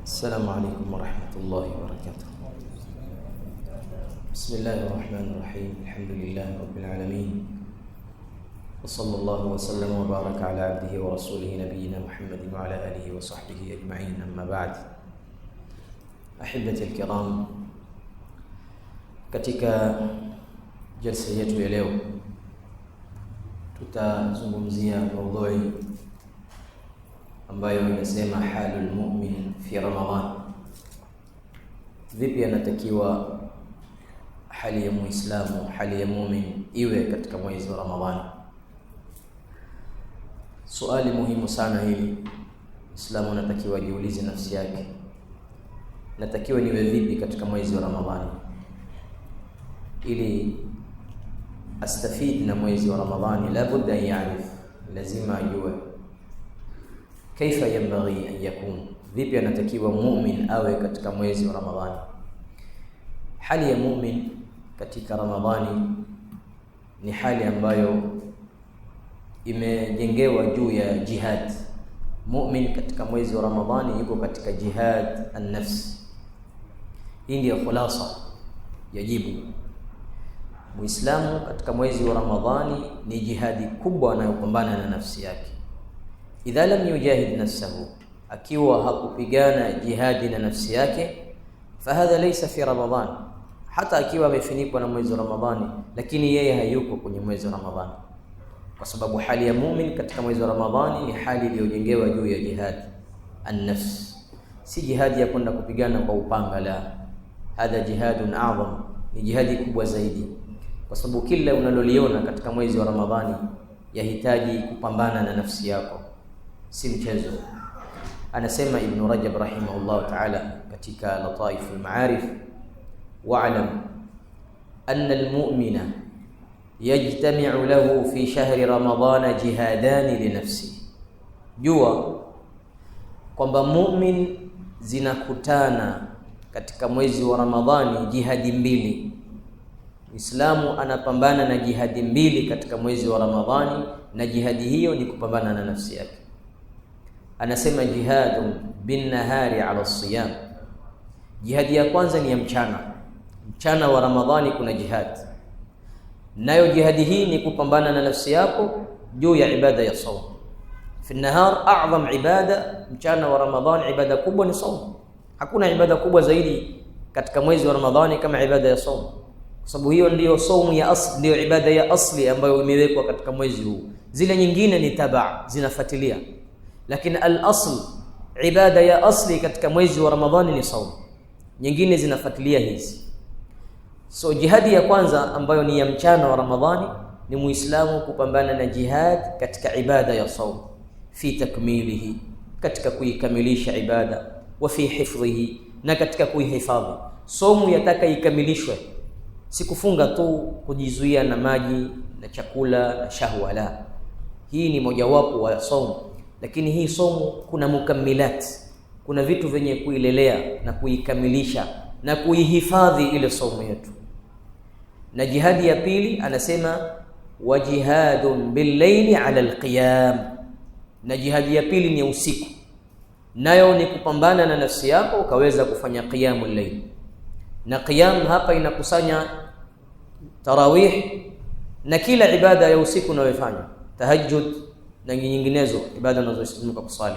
السلام عليكم ورحمة الله وبركاته. بسم الله الرحمن الرحيم. الحمد لله رب العالمين، وصلى الله وسلم وبارك على عبده ورسوله نبينا محمد وعلى آله وصحبه أجمعين. أما بعد، أحبتي الكرام، katika jalsa yetu ya leo tutazungumzia maudhui ambayo inasema halul mu'min fi Ramadhan. Vipi anatakiwa hali ya muislamu, hali ya mu'min iwe katika mwezi wa Ramadhani? Swali muhimu sana hili. Muislamu anatakiwa ajiulize nafsi yake, natakiwa niwe vipi katika mwezi wa Ramadhani ili astafid na mwezi wa Ramadhani? La budda an ya'rif, lazima ajue kaifa yanbaghi an yakun, vipi anatakiwa mu'min awe katika mwezi wa Ramadhani. Hali ya mu'min katika Ramadhani ni hali ambayo imejengewa juu ya jihad. Mu'min katika mwezi wa Ramadhani yuko katika jihad an-nafs. Hii ndio khulasa ya jibu. Muislamu katika mwezi wa Ramadhani ni jihadi kubwa anayopambana na nafsi yake. Idha lam yujahid nafsahu, akiwa hakupigana jihadi na nafsi yake, fahadha laysa fi Ramadhan. Hata akiwa amefunikwa na mwezi wa Ramadhani, lakini yeye hayuko kwenye mwezi wa Ramadhani, kwa sababu hali ya mu'min katika mwezi wa Ramadhani ni hali iliyojengewa juu ya jihad an-nafs. Si jihadi ya kwenda kupigana kwa upanga, la, hadha jihadun a'zam, ni jihadi kubwa zaidi, kwa sababu kila unaloliona katika mwezi wa Ramadhani yahitaji kupambana na nafsi yako, si mchezo. Anasema Ibn Rajab rahimahullah ta'ala katika Lataif al-Ma'arif, wa'lam anna al-mu'mina yajtami'u lahu fi shahri Ramadana jihadani li nafsi. Jua kwamba mu'min zinakutana katika mwezi wa Ramadhani jihadi mbili. Muislamu anapambana na jihadi mbili katika mwezi wa Ramadhani, na jihadi hiyo ni kupambana na nafsi yake. Anasema jihadun bin nahari ala siyam. Jihadi ya kwanza ni ya mchana wa Ramadhani kuna jihad, nayo jihadi hii ni kupambana na nafsi yako juu ya ibada ya saum. Fi nahar a'zam ibada, mchana wa Ramadhani ibada kubwa ni saum. Hakuna ibada kubwa zaidi katika mwezi wa Ramadhani kama ibada ya saum, kwa sababu hiyo ndiyo saumu ya asli, ndiyo ibada ya asli ambayo imewekwa katika mwezi huu. Zile nyingine ni taba, zinafuatilia, lakini al-asl, ibada ya asli katika mwezi wa Ramadhani ni saum, nyingine zinafuatilia hizi. So jihadi ya kwanza ambayo ni ya mchana wa Ramadhani ni muislamu kupambana na jihad katika ibada ya saum, fi takmilihi, katika kuikamilisha ibada, wa fi hifdhihi, na katika kuihifadhi. Saumu yataka ikamilishwe, si kufunga tu, kujizuia na maji na chakula na shahwa, la. Hii ni mojawapo wa saumu, lakini hii saumu kuna mukammilat, kuna vitu vyenye kuilelea na kuikamilisha na kuihifadhi ile saumu yetu. Na jihadi ya pili anasema wa jihadun bil-layli ala al-qiyam, na jihadi ya pili ni usiku, nayo ni kupambana na nafsi yako ukaweza kufanya qiyamul layl. Na qiyam hapa inakusanya tarawih na kila ibada ya usiku unayofanya, tahajjud na nyinginezo, ibada unazosimama kusali.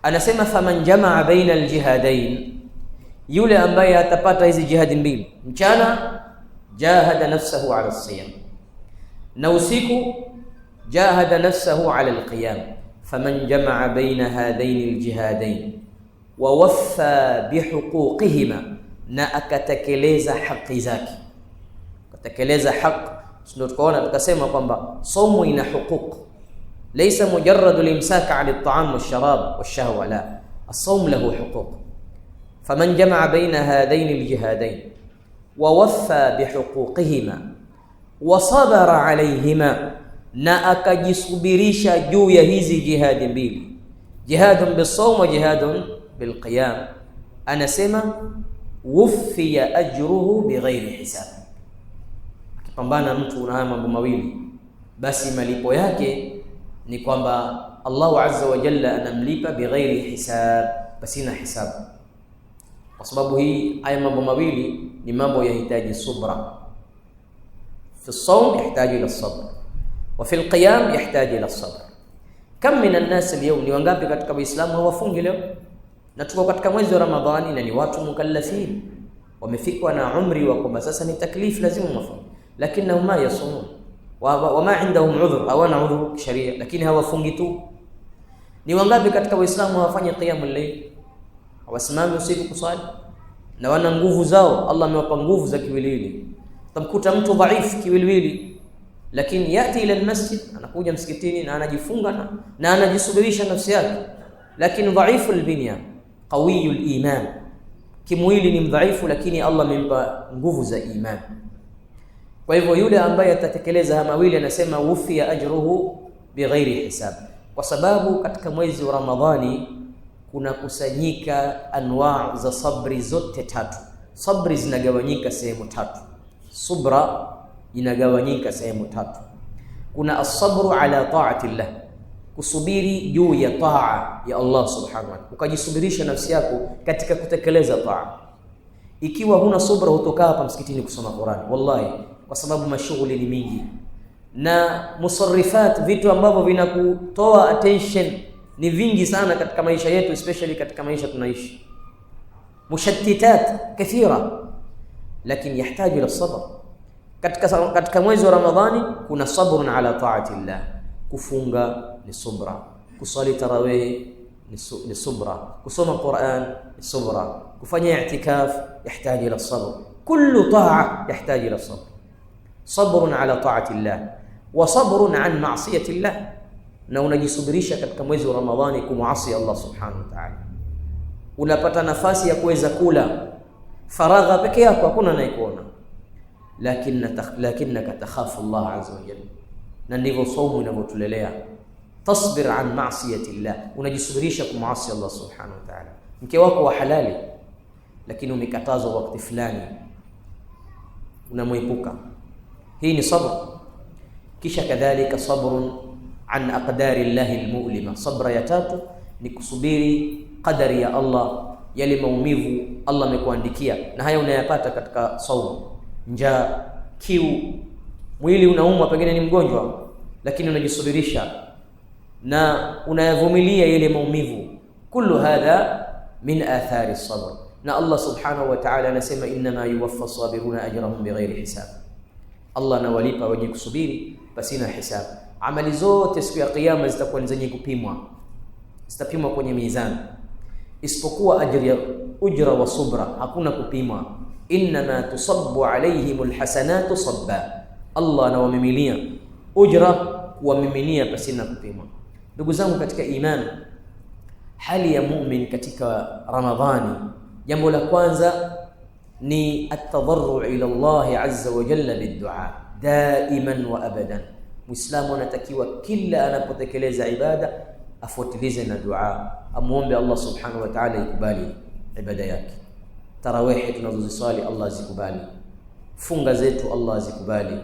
Anasema faman jamaa baina aljihadain, yule ambaye atapata hizi jihadi mbili, mchana jahada nafsahu ala siyam, na usiku jahada nafsahu ala alqiyam. Faman jamaa baina hadain aljihadain wa waffa bihuquqihima, na akatekeleza haki zake, akatekeleza haki. Ndio tukaona tukasema kwamba saumu ina huquq, laysa mujarrad al-imsak 'an at-ta'am wash-sharab wash-shahwa, la, as-sawm lahu huquq. Faman jamaa baina hadain al-jihadain wa waffa bihuquqihima wa sabara 'alayhima, na akajisubirisha juu ya hizi jihadi mbili, jihadun bis-sawm wa jihadun bil-qiyam. Anasema wuffiya ajruhu bighairi hisab. Akipambana mtu na mambo mawili, basi malipo yake ni kwamba Allahu azza wa jalla anamlipa bighairi hisab, pasina hisabu. Kwa sababu hii haya mambo mawili ni mambo yahitaji subra. Fi as-sawm yahitaji ila as-sabr wa fi al-qiyam yahitaji ila as-sabr. Kam min an-nas al-yawm, ni wangapi katika Waislamu hawafungi leo? Na tuko katika mwezi wa Ramadhani na ni watu mukallafin, wamefikwa na umri wa kwamba sasa ni taklif, lazima wafunge, lakini huma yasumun wa ma indahum udhur, hawana udhur sharia, lakini hawafungi tu. Ni wangapi katika Waislamu hawafanya qiyamul layl, hawasimami usiku kusali, na wana nguvu zao, Allah amewapa nguvu za kiwiliwili. Utamkuta mtu dhaifu kiwiliwili, lakini yati ila almasjid, anakuja msikitini na anajifunga na anajisubirisha nafsi yake, lakini dhaifu albinya qawiyul iman, kimwili ni mdhaifu, lakini Allah amempa nguvu za iman. Kwa hivyo yule ambaye atatekeleza haya mawili, anasema wufiya ajruhu bighairi hisab, kwa sababu katika mwezi wa Ramadhani kuna kusanyika anwa' za sabri zote tatu. Sabri zinagawanyika sehemu tatu, subra inagawanyika sehemu tatu. Kuna as-sabru ala ta'ati Allah, kusubiri juu ya taa ya Allah subhanahu wa ta'ala, ukajisubirisha nafsi yako katika kutekeleza taa. Ikiwa huna subra, hutokaa hapa msikitini kusoma Qur'an, wallahi, kwa sababu mashughuli ni mingi na musarrifat, vitu ambavyo vinakutoa attention ni vingi sana katika maisha yetu, especially katika maisha tunaishi, mushattitat kathira, lakini yahitaji ila sabr. Katika mwezi wa Ramadhani kuna sabrun ala ta'ati Allah, kufunga ni subra, kusali tarawih ni subra, kusoma Qur'an ni subra, kufanya i'tikaf yahitaji ila sabr, kullu ta'a yahitaji ila sabr. Sabrun ala ta'ati Allah wa sabrun an ma'siyati Allah, na unajisubirisha katika mwezi wa Ramadhani kumuasi Allah subhanahu wa ta'ala. Unapata nafasi ya kuweza kula faragha peke yako, hakuna anayekuona, lakinnaka takhafu Allah azza wa jalla, na ndivyo saumu inavyotulelea. Tasbir an ma'siyati Allah, unajisubirisha kumuasi Allah subhanahu wa ta'ala. Mke wako wa halali, lakini umekatazwa wakati fulani, unamwepuka, hii ni sabr. Kisha kadhalika sabrun an aqdari Allahi almu'lima, sabra ya tatu ni kusubiri qadari ya Allah, yale maumivu Allah amekuandikia, na haya unayapata katika saumu. Njaa, kiu, mwili unaumwa, pengine ni mgonjwa, lakini unajisubirisha na unayavumilia yale maumivu. Kullu hadha min athari sabr, na Allah subhanahu wa ta'ala anasema inma yuwaffa sabiruna ajrahum bighairi hisab, Allah anawalipa wenye kusubiri pasina hisab. Amali zote siku ya kiyama zitakuwa ni zenye kupimwa, zitapimwa kwenye mizani, isipokuwa ujra wa subra hakuna kupimwa. Inma tusabbu alayhimul hasanatu sabba, Allah anawamimilia ujra, kuwamiminia pasina kupimwa. Ndugu zangu katika imani, hali ya mu'min katika Ramadhani, jambo la kwanza ni at-tadarru ila Allah azza wa jalla bid-du'a daiman wa abadan. Muislamu anatakiwa kila anapotekeleza ibada afuatilize na dua, amuombe Allah subhanahu wa ta'ala ikubali ibada yake. Tarawih tunazozisali Allah azikubali, funga zetu Allah azikubali,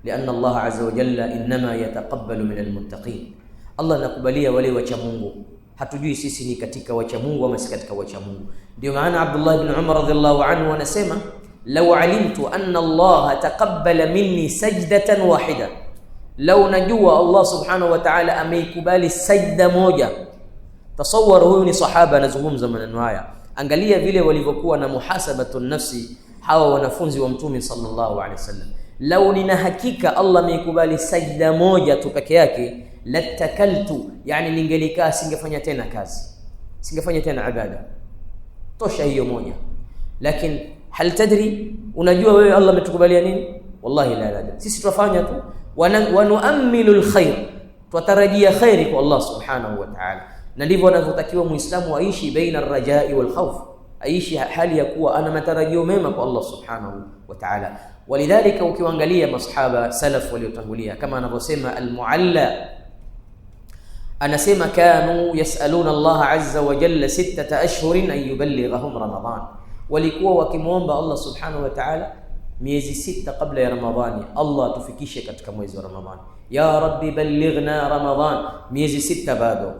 lianna Allah azza wa jalla inma yataqabbalu min almuttaqin, Allah anakubalia wale wacha Mungu. Hatujui sisi ni katika wacha Mungu ama si katika wacha Mungu. Ndio maana Abdullah ibn Umar radhiyallahu anhu anasema, law alimtu anna Allah taqabbala minni sajdatan wahida, law najua Allah subhanahu wa ta'ala ameikubali sajda moja. Tasawwar, huyu ni sahaba anazungumza maneno haya, angalia vile walivyokuwa na muhasabatu nafsi hawa wanafunzi wa Mtume sallallahu alaihi wasallam. Law nina hakika Allah ameikubali sajda moja tu peke yake, latakaltu, yani ningelikaa, singefanya tena kazi, singefanya tena ibada, tosha hiyo moja. Lakini hal tadri, unajua wewe Allah ametukubalia nini? Wallahi la. Sisi tutafanya tu, wa nu'ammilu alkhair, tutarajia khairi kwa Allah subhanahu wa ta'ala. Na ndivyo anavyotakiwa Muislamu aishi baina ar-rajai wal khawf, aishi hali ya kuwa ana matarajio mema kwa Allah subhanahu wa ta'ala. Walidhalika ukiangalia masahaba salaf waliotangulia, kama anavyosema al-Mualla, anasema kanu yasaluna Allah azza wa jalla 6 ashhurin an yuballighahum Ramadan, walikuwa wakimuomba Allah subhanahu wa ta'ala miezi 6 kabla ya Ramadhani, Allah tufikishe katika mwezi wa Ramadhani, ya rabbi ballighna Ramadan, miezi 6 bado.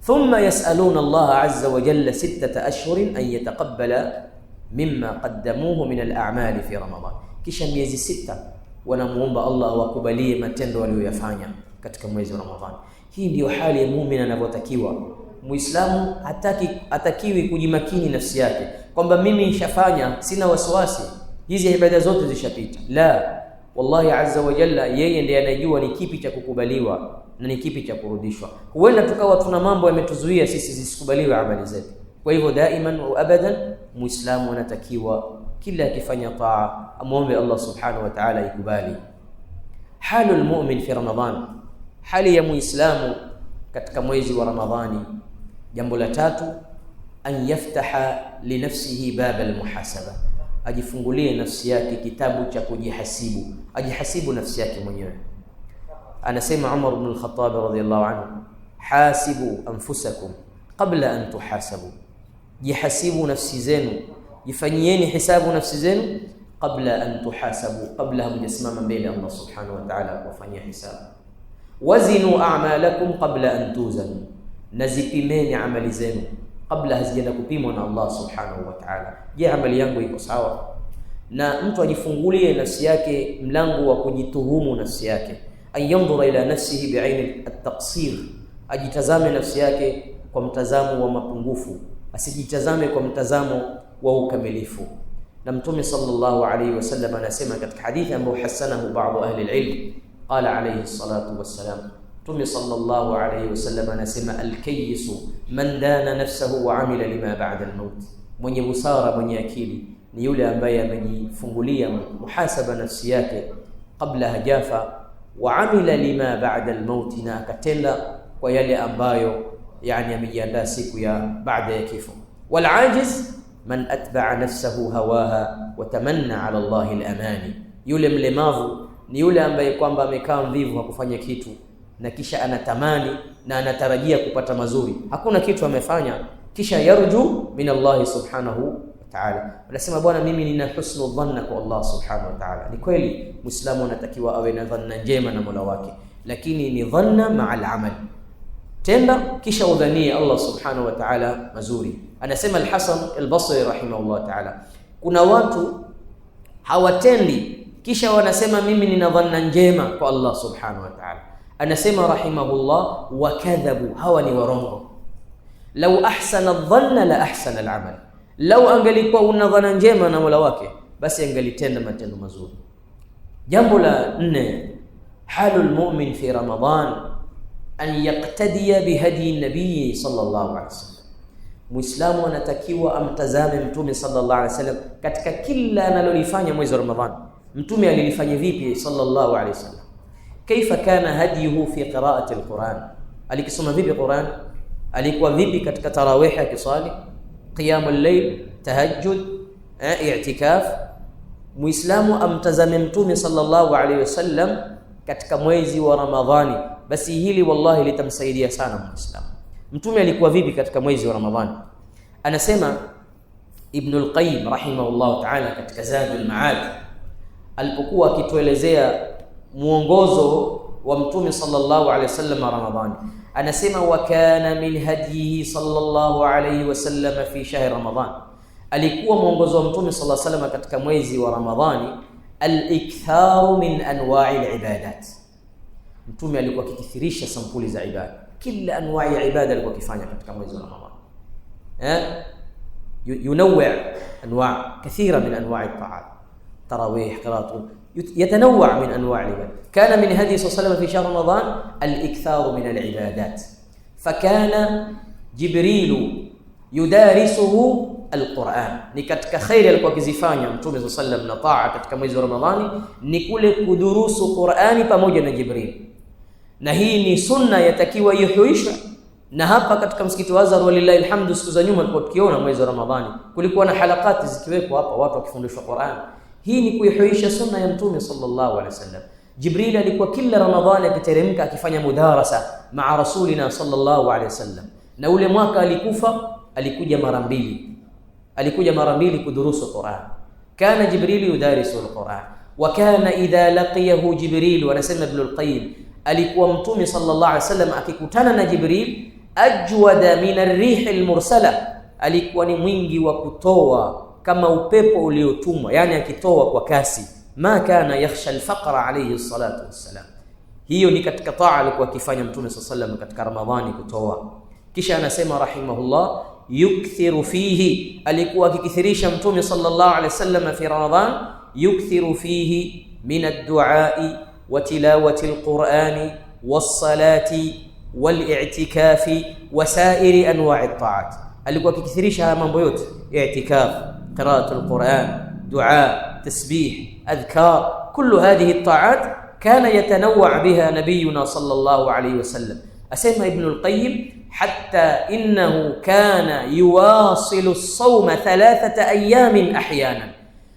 thumma yas'aluna Allah azza wa jalla 6 ashhurin an yataqabbala mimma qaddamuhu min al-a'mali fi Ramadan, kisha miezi 6 wanamuomba Allah awakubalie matendo walioyafanya katika mwezi wa Ramadhani. Hii ndiyo hali ya muumini anavyotakiwa. Muislamu hatakiwi kujimakini nafsi yake kwamba mimi nishafanya, sina wasiwasi, hizi ibada zote zishapita. La, wallahi azza wa jalla yeye ndiye anajua ni kipi cha kukubaliwa na ni kipi cha kurudishwa. Huenda tukawa tuna mambo yametuzuia sisi zisikubaliwe amali zetu. Kwa hivyo daiman wa abadan muislamu anatakiwa kila akifanya taa amuombe Allah subhanahu wa ta'ala ikubali. Halul mu'min fi Ramadan, hali ya muislamu katika mwezi wa Ramadhani. Jambo la 3, an yaftaha li nafsihi bab almuhasaba, ajifungulie nafsi yake kitabu cha kujihasibu, ajihasibu nafsi yake mwenyewe. Anasema Umar ibn al-Khattab radhiyallahu anhu, hasibu anfusakum qabla an tuhasabu, jihasibu nafsi zenu, jifanyieni hisabu nafsi zenu qabla an tuhasabu, qabla hamjasimama mbele Allah subhanahu wa ta'ala kufanyia hisabu. Wazinu a'malakum qabla an tuzanu, nazipimeni amali zenu kabla hazijaenda kupimwa na Allah subhanahu wa ta'ala. Je, amali yangu iko sawa? Na mtu ajifungulie nafsi yake mlango wa kujituhumu nafsi yake, ayandhura ila nafsihi bi'ain at-taqsir, ajitazame nafsi yake kwa mtazamo wa mapungufu, asijitazame kwa mtazamo wa ukamilifu. Na Mtume sallallahu alayhi wasallam anasema katika hadithi ambayo hasanahu baadhi ahli al-ilm, qala alayhi salatu wassalam, Mtume sallallahu alayhi wasallam anasema al-kayyisu man dana nafsahu wa amila lima ba'da al-maut, mwenye busara, mwenye akili ni yule ambaye amejifungulia muhasaba nafsi yake kabla hajafa, wa amila lima ba'da al-maut, na akatenda kwa yale ambayo yani amejiandaa siku ya baada ya kifo. Wal ajiz man atba'a nafsahu hawaha wa tamanna 'ala Allah al-amani, yule mlemavu ni yule ambaye kwamba amekaa mvivu hakufanya kitu na kisha anatamani na anatarajia kupata mazuri, hakuna kitu amefanya, kisha yarju min Allah subhanahu wa ta'ala. Anasema bwana, mimi nina husnu dhanna kwa Allah subhanahu wa ta'ala. Ni kweli Muislamu anatakiwa awe na dhanna njema na Mola wake, lakini ni dhanna ma'al amal. Tenda kisha udhanie Allah subhanahu wa ta'ala mazuri. Anasema Al-Hasan Al-Basri rahimahullah ta'ala, kuna watu hawatendi kisha wanasema mimi nina dhanna njema kwa Allah subhanahu wa ta'ala. Anasema rahimahullah, wakadhabu, hawa ni warongo. Lau ahsana adh-dhanna la ahsana al-amal, lau angelikuwa una dhana njema na Mola wake basi angelitenda matendo mazuri. Jambo la 4, halul mu'min fi Ramadan an yaqtadiya bihadi nabii sallallahu alaihi wasallam. Muislamu anatakiwa amtazame Mtume sallallahu alaihi wasallam katika kila analolifanya mwezi wa Ramadhani. Mtume alilifanya vipi sallallahu alaihi wasallam? Kaifa kana hadiyuhu fi qira'ati al-Quran, alikisoma vipi Quran? Alikuwa vipi katika tarawih akisali, qiyam al-layl, tahajjud, i'tikaf? Muislamu amtazame Mtume sallallahu alaihi wasallam katika mwezi wa Ramadhani, basi hili wallahi litamsaidia sana Muislamu. Mtume alikuwa vipi katika mwezi wa Ramadhani? Anasema Ibn al-Qayyim rahimahullah ta'ala katika Zadul Ma'ad, alipokuwa akituelezea muongozo wa Mtume sallallahu alaihi wasallam Ramadhani, anasema wa kana min hadihi sallallahu alaihi wasallam fi shahr Ramadhan, alikuwa muongozo wa Mtume sallallahu alaihi wasallam katika mwezi wa Ramadhani al-iktharu min anwa'i al-ibadat. Mtume alikuwa akikithirisha sampuli za ibada, kila anwa'i ya ibada alikuwa akifanya katika mwezi wa Ramadhani. ينوع انواع كثيره من انواع الطاعات، تراويح، قراءه، يتنوع من انواع العبادات. كان من هدي صلى الله عليه وسلم في شهر رمضان الاكثار من العبادات، فكان جبريل يدارسه القرآن. ni katika khairi alikuwa akizifanya Mtume صلى الله عليه وسلم na taa katika mwezi wa Ramadhani ni kule kudurusu Qur'ani pamoja na Jibril, na hii ni sunna yatakiwa ihuishwe. Na hapa katika msikiti wa Azhar walillahi alhamdu, siku za nyuma tulikuwa tukiona mwezi wa Ramadhani kulikuwa na halakati zikiwekwa hapa, watu wakifundishwa Qur'an. Hii ni kuihuisha sunna ya Mtume sallallahu alaihi wasallam. Jibril alikuwa kila Ramadhani akiteremka akifanya mudarasa maa rasulina sallallahu alaihi wasallam, na ule mwaka alikufa alikuja mara mbili kudurusu Qur'an. Kana Jibril yudarisu al-Qur'an wa kana idha laqiyahu Jibril, wanasema Ibn al-Qayyim, alikuwa Mtume sallallahu alaihi wasallam akikutana na Jibril ajwada min ar-rih al-mursala, alikuwa ni mwingi wa kutoa kama upepo uliotumwa, yani akitoa kwa kasi. Ma kana yakhsha al-faqra alayhi salatu wassalam. Hiyo ni katika taa alikuwa akifanya Mtume sallallahu katika Ramadhani, kutoa. Kisha anasema rahimahullah, yukthiru fihi, alikuwa akikithirisha Mtume sallallahu alayhi wasallam fi Ramadhan, yukthiru fihi min ad-du'a wa tilawati al-Qur'ani was-salati wal-i'tikafi wa sa'iri anwa'i at-ta'at. Alikuwa akikithirisha haya mambo yote: i'tikaf, qira'atu al-Qur'an, du'a, tasbih, adhkar. Kullu hadhihi at-ta'at كان يتنوع بها نبينا صلى الله عليه وسلم. أسمى ابن القيم حتى إنه كان يواصل الصوم 3 أيام أحيانا.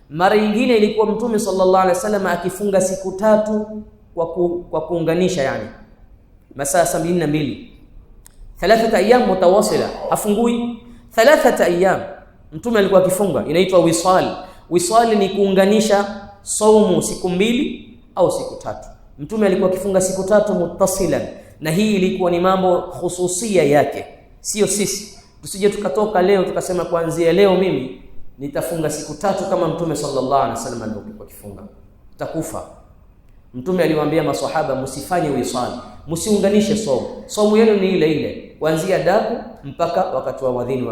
mara nyingine ilikuwa Mtume sallallahu alaihi wasallam akifunga siku 3 kwa kuunganisha, yani masaa 72, 3 ayyam mutawasila, afungui 3 ayyam. Mtume alikuwa akifunga, inaitwa wisal. Wisal ni kuunganisha saumu siku 2 au siku 3. Mtume alikuwa akifunga siku 3 muttasilan, na hii ilikuwa ni mambo khususia yake, sio sisi. Tusije tukatoka leo tukasema kuanzia leo mimi nitafunga siku 3 kama Mtume sallallahu alaihi wasallam alikuwa akifunga, utakufa. Mtume aliwaambia maswahaba, msifanye wisal, msiunganishe somo. Somo yenu ni ile ile kuanzia daku mpaka wakati wa wadhini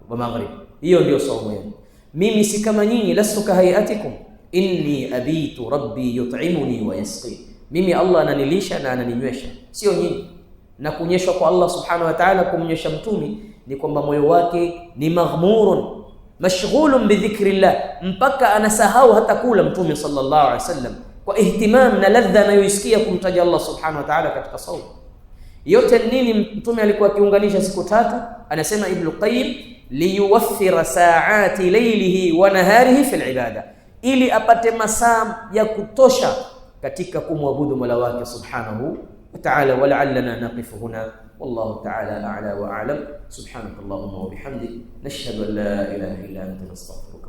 wa maghrib. Hiyo ndio somo yenu. Mimi si kama nyinyi, lastu kahayatikum inni abitu rabbi yut'imuni wa yasqi. Mimi Allah ananilisha na ananinywesha, sio nyinyi. Na kunyeshwa kwa Allah subhanahu wa ta'ala, kumnyesha mtumi ni kwamba moyo wake ni maghmurun mashghulun bi dhikrillah, mpaka anasahau hata kula Mtume sallallahu alaihi wasallam kwa ihtimam na ladha anayoisikia kumtaja Allah subhanahu wa ta'ala katika saumu. Yote nini Mtume alikuwa akiunganisha siku 3? Anasema Ibn Qayyim, liyuwaffira sa'ati laylihi wa naharihi fil ibada, ili apate masaa ya kutosha katika kumwabudu Mola wake subhanahu wa ta'ala. Wala'allana naqifu huna, wallahu ta'ala a'la wa a'lam. Subhanakallahumma wa bihamdik, nashhadu an la ilaha illa anta nastaghfiruka